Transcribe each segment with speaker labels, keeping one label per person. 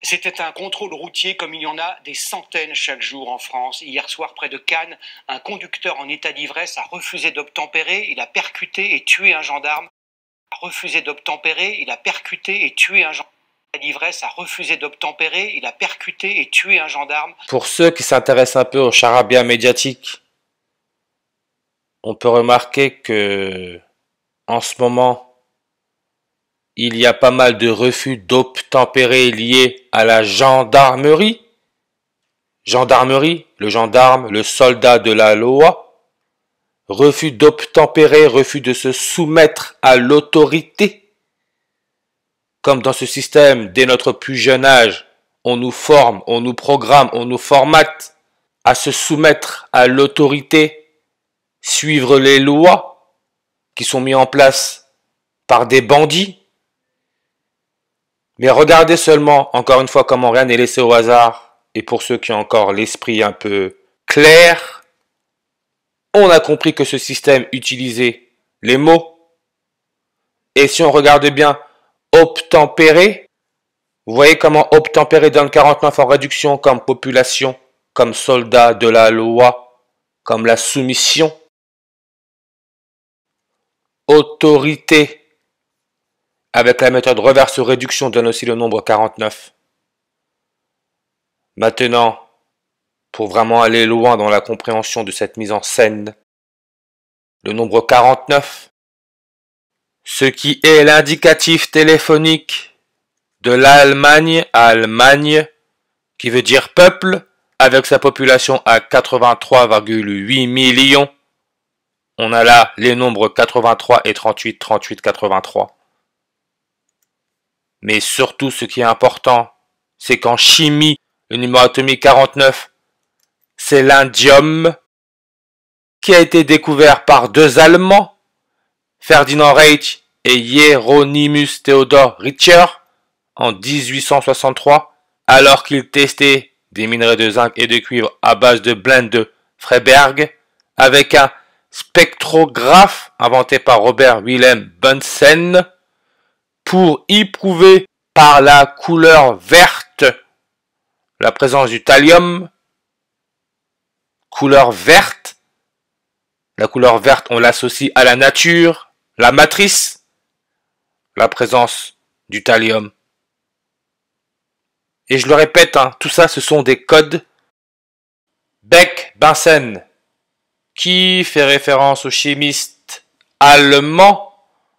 Speaker 1: C'était un contrôle routier comme il y en a des centaines chaque jour en France. Hier soir, près de Cannes, un conducteur en état d'ivresse a refusé d'obtempérer. Il a percuté et tué un gendarme. Refusé d'obtempérer, il a percuté et tué un gendarme. L'ivresse a refusé d'obtempérer, il a percuté et tué un gendarme.
Speaker 2: Pour ceux qui s'intéressent un peu au charabia médiatique, on peut remarquer que, en ce moment, il y a pas mal de refus d'obtempérer liés à la gendarmerie. Gendarmerie, le gendarme, le soldat de la loi. Refus d'obtempérer, refus de se soumettre à l'autorité. Comme dans ce système, dès notre plus jeune âge, on nous forme, on nous programme, on nous formate à se soumettre à l'autorité, suivre les lois qui sont mises en place par des bandits. Mais regardez seulement, encore une fois, comment rien n'est laissé au hasard. Et pour ceux qui ont encore l'esprit un peu clair, on a compris que ce système utilisait les mots. Et si on regarde bien, obtempérer, vous voyez comment obtempérer donne 49 en réduction comme population, comme soldat de la loi, comme la soumission. Autorité, avec la méthode reverse-réduction, donne aussi le nombre 49. Maintenant, pour vraiment aller loin dans la compréhension de cette mise en scène, le nombre 49, ce qui est l'indicatif téléphonique de l'Allemagne à Allemagne, qui veut dire peuple, avec sa population à 83,8 millions. On a là les nombres 83 et 38, 38, 83. Mais surtout, ce qui est important, c'est qu'en chimie, le numéro atomique 49, c'est l'indium, qui a été découvert par deux Allemands, Ferdinand Reich et Hieronymus Theodor Richter, en 1863, alors qu'ils testaient des minerais de zinc et de cuivre à base de blende de Freiberg, avec un spectrographe inventé par Robert Wilhelm Bunsen, pour y prouver par la couleur verte la présence du thallium. Couleur verte. La couleur verte, on l'associe à la nature, la matrice, la présence du thallium. Et je le répète, tout ça, ce sont des codes Beck-Bunsen, qui fait référence au chimiste allemand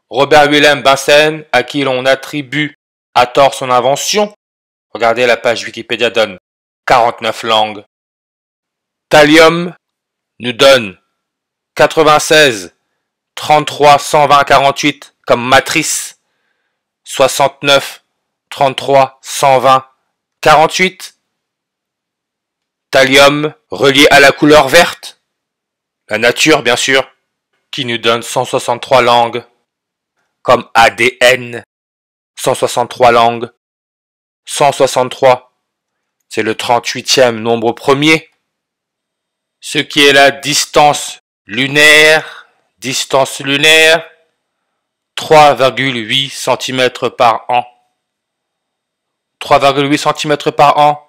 Speaker 2: Robert Wilhelm Bunsen, à qui l'on attribue à tort son invention. Regardez, la page Wikipédia donne 49 langues. Thallium nous donne 96, 33, 120, 48 comme matrice. 69, 33, 120, 48. Thallium relié à la couleur verte. La nature, bien sûr, qui nous donne 163 langues. Comme ADN, 163 langues. 163, c'est le 38e nombre premier. Ce qui est la distance lunaire. Distance lunaire, 3,8 cm par an. 3,8 cm par an.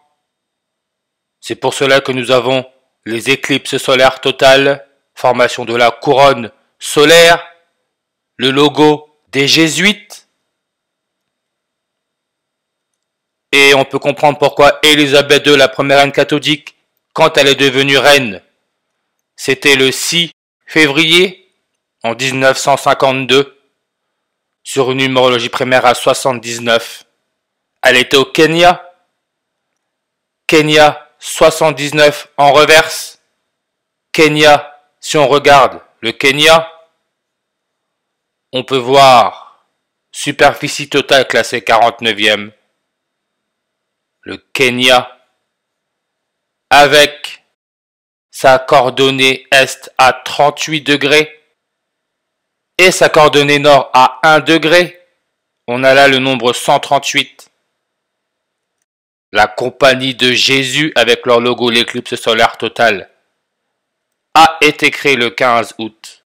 Speaker 2: C'est pour cela que nous avons les éclipses solaires totales, formation de la couronne solaire, le logo des jésuites. Et on peut comprendre pourquoi Élisabeth II, la première reine catholique, quand elle est devenue reine, c'était le 6 février en 1952, sur une numérologie primaire à 79. Elle était au Kenya. Kenya 79 en reverse. Kenya, si on regarde le Kenya, on peut voir superficie totale classée 49e. Le Kenya, avec sa coordonnée est à 38 degrés et sa coordonnée nord à 1 degré, on a là le nombre 138. La compagnie de Jésus, avec leur logo l'éclipse solaire totale, a été créée le 15 août.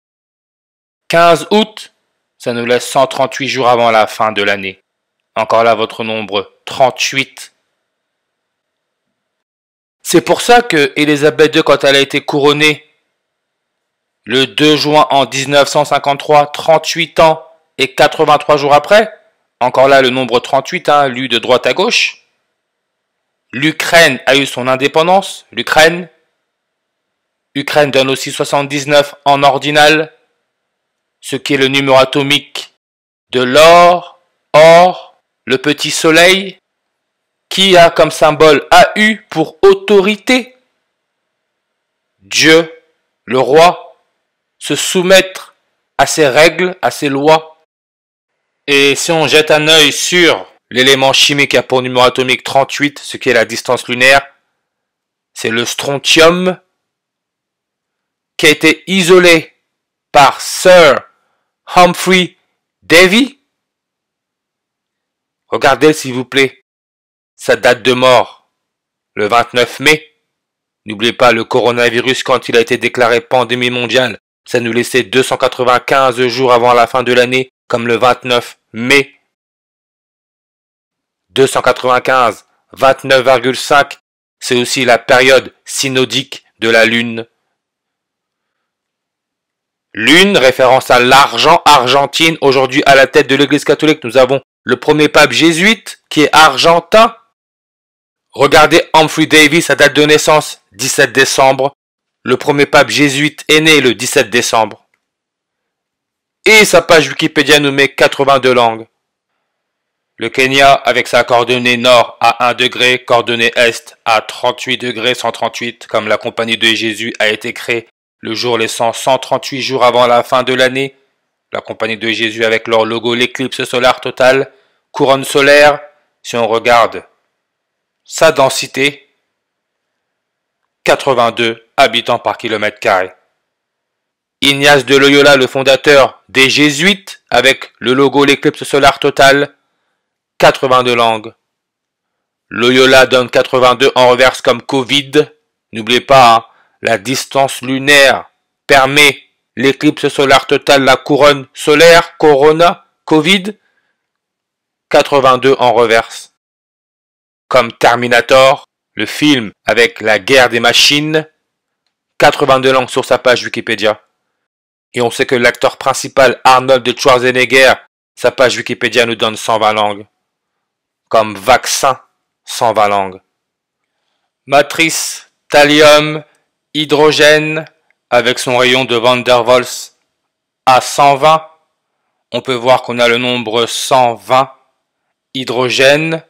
Speaker 2: 15 août, ça nous laisse 138 jours avant la fin de l'année. Encore là, votre nombre 38 C'est pour ça que Élisabeth II, quand elle a été couronnée le 2 juin en 1953, 38 ans et 83 jours après, encore là le nombre 38, lu de droite à gauche, l'Ukraine a eu son indépendance, Ukraine donne aussi 79 en ordinal, ce qui est le numéro atomique de l'or, or, le petit soleil, qui a comme symbole AU pour autorité. Dieu, le roi, se soumettre à ses règles, à ses lois. Et si on jette un œil sur l'élément chimique qui a pour numéro atomique 38, ce qui est la distance lunaire, c'est le strontium, qui a été isolé par Sir Humphrey Davy. Regardez s'il vous plaît sa date de mort, le 29 mai. N'oubliez pas le coronavirus quand il a été déclaré pandémie mondiale. Ça nous laissait 295 jours avant la fin de l'année, comme le 29 mai. 295, 29,5, c'est aussi la période synodique de la Lune. Lune, référence à l'argent, Argentine. Aujourd'hui, à la tête de l'Église catholique, nous avons le premier pape jésuite, qui est argentin. Regardez Humphrey Davy, sa date de naissance, 17 décembre. Le premier pape jésuite est né le 17 décembre. Et sa page Wikipédia nous met 82 langues. Le Kenya, avec sa coordonnée nord à 1 degré, coordonnée est à 38 degrés 138, comme la Compagnie de Jésus a été créée le jour laissant 138 jours avant la fin de l'année. La Compagnie de Jésus avec leur logo, l'éclipse solaire totale, couronne solaire, si on regarde sa densité, 82 habitants par kilomètre carré. Ignace de Loyola, le fondateur des Jésuites, avec le logo l'éclipse solaire totale, 82 langues. Loyola donne 82 en reverse comme Covid. N'oubliez pas, la distance lunaire permet l'éclipse solaire totale, la couronne solaire, Corona, Covid. 82 en reverse. Comme Terminator, le film avec la guerre des machines. 82 langues sur sa page Wikipédia. Et on sait que l'acteur principal Arnold Schwarzenegger, sa page Wikipédia nous donne 120 langues. Comme vaccin, 120 langues. Matrice, thallium, hydrogène, avec son rayon de Van der Waals à 120. On peut voir qu'on a le nombre 120. Hydrogène,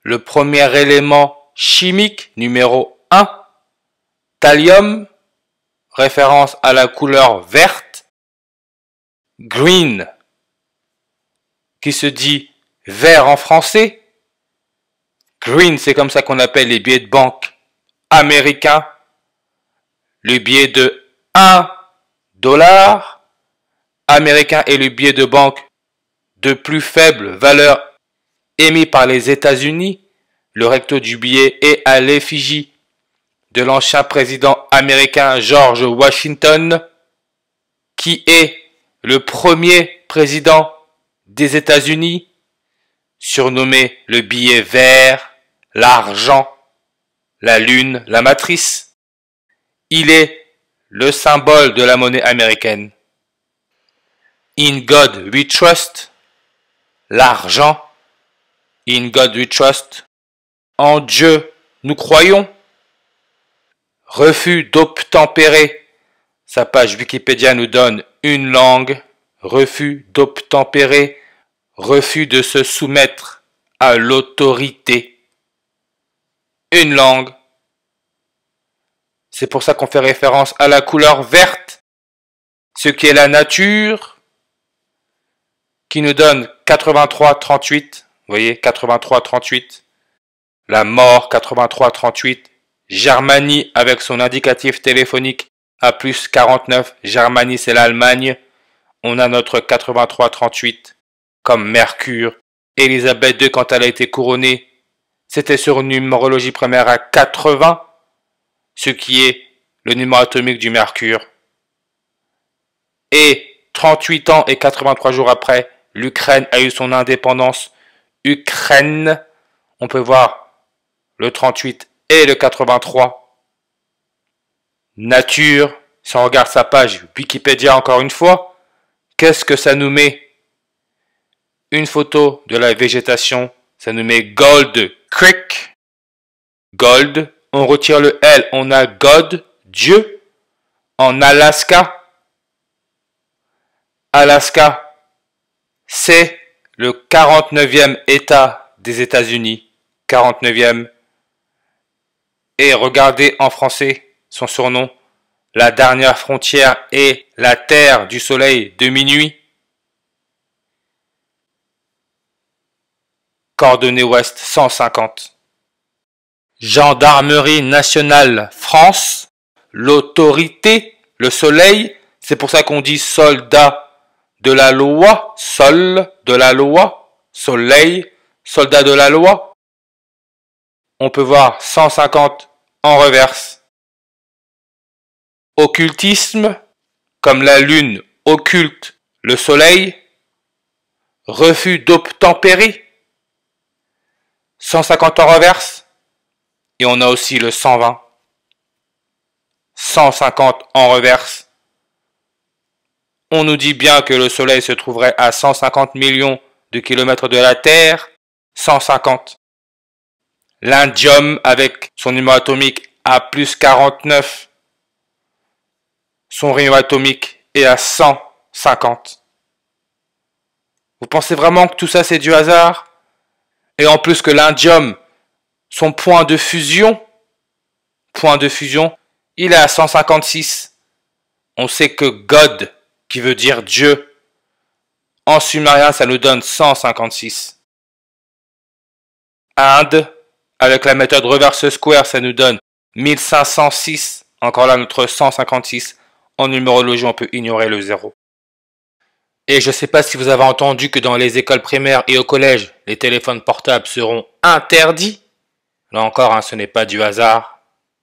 Speaker 2: le premier élément chimique, numéro 1. Thallium, référence à la couleur verte. Green, qui se dit vert en français. Green, c'est comme ça qu'on appelle les billets de banque américains. Le billet de 1 dollar américain et le billet de banque de plus faible valeur émis par les États-Unis. Le recto du billet est à l'effigie de l'ancien président américain George Washington, qui est le premier président des États-Unis, surnommé le billet vert, l'argent, la lune, la matrice. Il est le symbole de la monnaie américaine. In God we trust, l'argent. In God we trust, en Dieu nous croyons. Refus d'obtempérer, sa page Wikipédia nous donne une langue. Refus d'obtempérer, refus de se soumettre à l'autorité. Une langue. C'est pour ça qu'on fait référence à la couleur verte, ce qui est la nature, qui nous donne 83-38. Vous voyez, 83-38. La mort, 83-38. Germanie, avec son indicatif téléphonique à plus 49. Germanie, c'est l'Allemagne. On a notre 83-38 comme Mercure. Élisabeth II, quand elle a été couronnée, c'était sur une numérologie primaire à 80, ce qui est le numéro atomique du Mercure. Et 38 ans et 83 jours après, l'Ukraine a eu son indépendance. Ukraine, on peut voir le 38 et le 83. Nature, si on regarde sa page Wikipédia encore une fois, qu'est-ce que ça nous met? Une photo de la végétation, ça nous met Gold Creek. Gold, on retire le L, on a God, Dieu. En Alaska, Alaska, c'est le 49e État des États-Unis. 49e. Et regardez en français son surnom. La dernière frontière est la terre du soleil de minuit. Coordonnée ouest 150. Gendarmerie nationale France. L'autorité, le soleil. C'est pour ça qu'on dit soldat de la loi. Sol de la loi. Soleil. Soldat de la loi. On peut voir 150 en reverse. Occultisme, comme la lune occulte le soleil. Refus d'obtempérer, 150 en reverse. Et on a aussi le 120. 150 en reverse. On nous dit bien que le soleil se trouverait à 150 millions de kilomètres de la Terre. 150. L'indium avec son numéro atomique à plus 49. Son rayon atomique est à 150. Vous pensez vraiment que tout ça c'est du hasard? Et en plus que l'indium, son point de fusion, il est à 156. On sait que God, qui veut dire Dieu, en sumérien ça nous donne 156. Inde, avec la méthode reverse square, ça nous donne 1506. Encore là, notre 156. En numérologie, on peut ignorer le 0. Et je ne sais pas si vous avez entendu que dans les écoles primaires et au collège, les téléphones portables seront interdits. Là encore, ce n'est pas du hasard.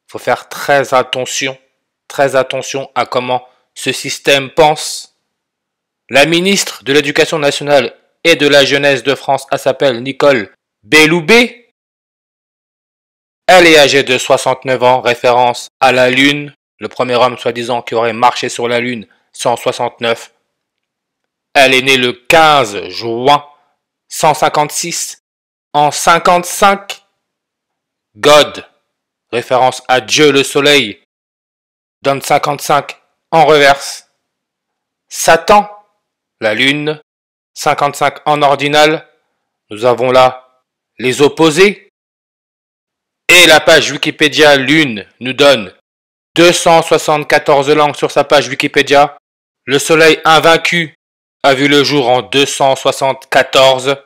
Speaker 2: Il faut faire très attention à comment ce système pense. La ministre de l'Éducation nationale et de la jeunesse de France, elle s'appelle Nicole Belloubet. Elle est âgée de 69 ans, référence à la Lune, le premier homme soi-disant qui aurait marché sur la Lune, 169. Elle est née le 15 juin 156, en 55. God, référence à Dieu le Soleil, donne 55 en reverse. Satan, la Lune, 55 en ordinal. Nous avons là les opposés. Et la page Wikipédia Lune nous donne 274 langues sur sa page Wikipédia. Le soleil invaincu a vu le jour en 274.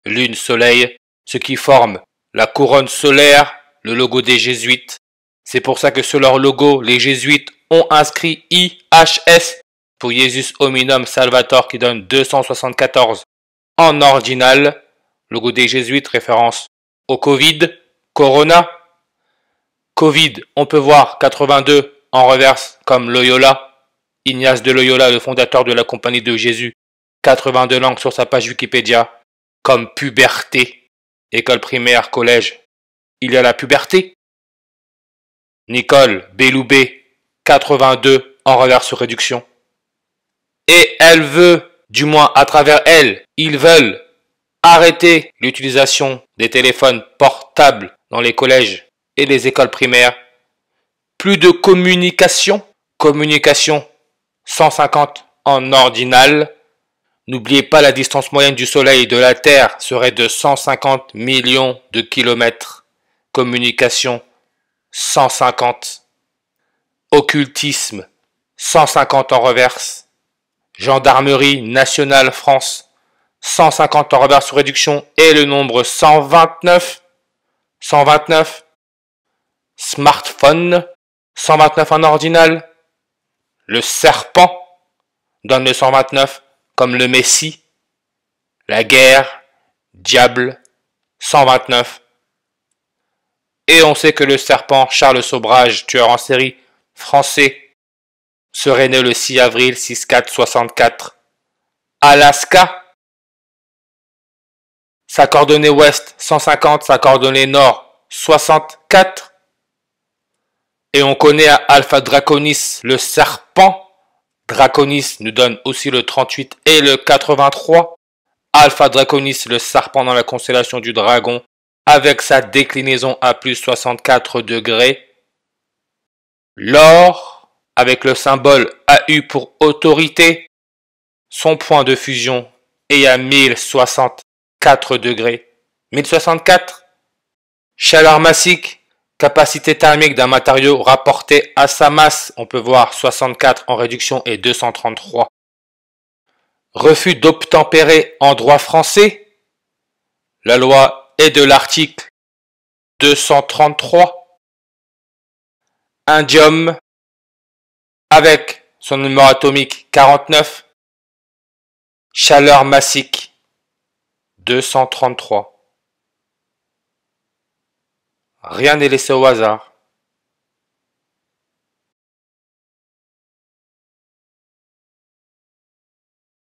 Speaker 2: Lune-soleil, ce qui forme la couronne solaire, le logo des jésuites. C'est pour ça que sur leur logo, les jésuites ont inscrit IHS pour Jesus Hominum Salvator qui donne 274 en ordinal. Logo des jésuites, référence au Covid. Corona, Covid, on peut voir 82 en reverse comme Loyola, Ignace de Loyola, le fondateur de la Compagnie de Jésus, 82 langues sur sa page Wikipédia, comme puberté, école primaire, collège, il y a la puberté. Nicole Belloubet, 82 en reverse sur réduction. Et elle veut, du moins à travers elle, ils veulent arrêter l'utilisation des téléphones portables dans les collèges et les écoles primaires. Plus de communication. 150 en ordinal. N'oubliez pas la distance moyenne du Soleil et de la Terre serait de 150 millions de kilomètres. Communication 150. Occultisme 150 en reverse. Gendarmerie nationale France 150 en reverse sur réduction et le nombre 129. 129. Smartphone 129 en ordinal. Le serpent donne le 129 comme le Messie. La guerre, diable, 129. Et on sait que le serpent Charles Sobrage, tueur en série français, serait né le 6 avril 6464. Alaska, sa coordonnée ouest 150, sa coordonnée nord 64. Et on connaît à Alpha Draconis le serpent. Draconis nous donne aussi le 38 et le 83. Alpha Draconis, le serpent dans la constellation du dragon, avec sa déclinaison à plus 64 degrés. L'or, avec le symbole AU pour autorité, son point de fusion est à 1064 degrés. 1064. Chaleur massique, capacité thermique d'un matériau rapporté à sa masse, on peut voir 64 en réduction et 233. Refus d'obtempérer en droit français, la loi est de l'article 233. Indium, avec son numéro atomique 49. Chaleur massique 233. Rien n'est laissé au hasard.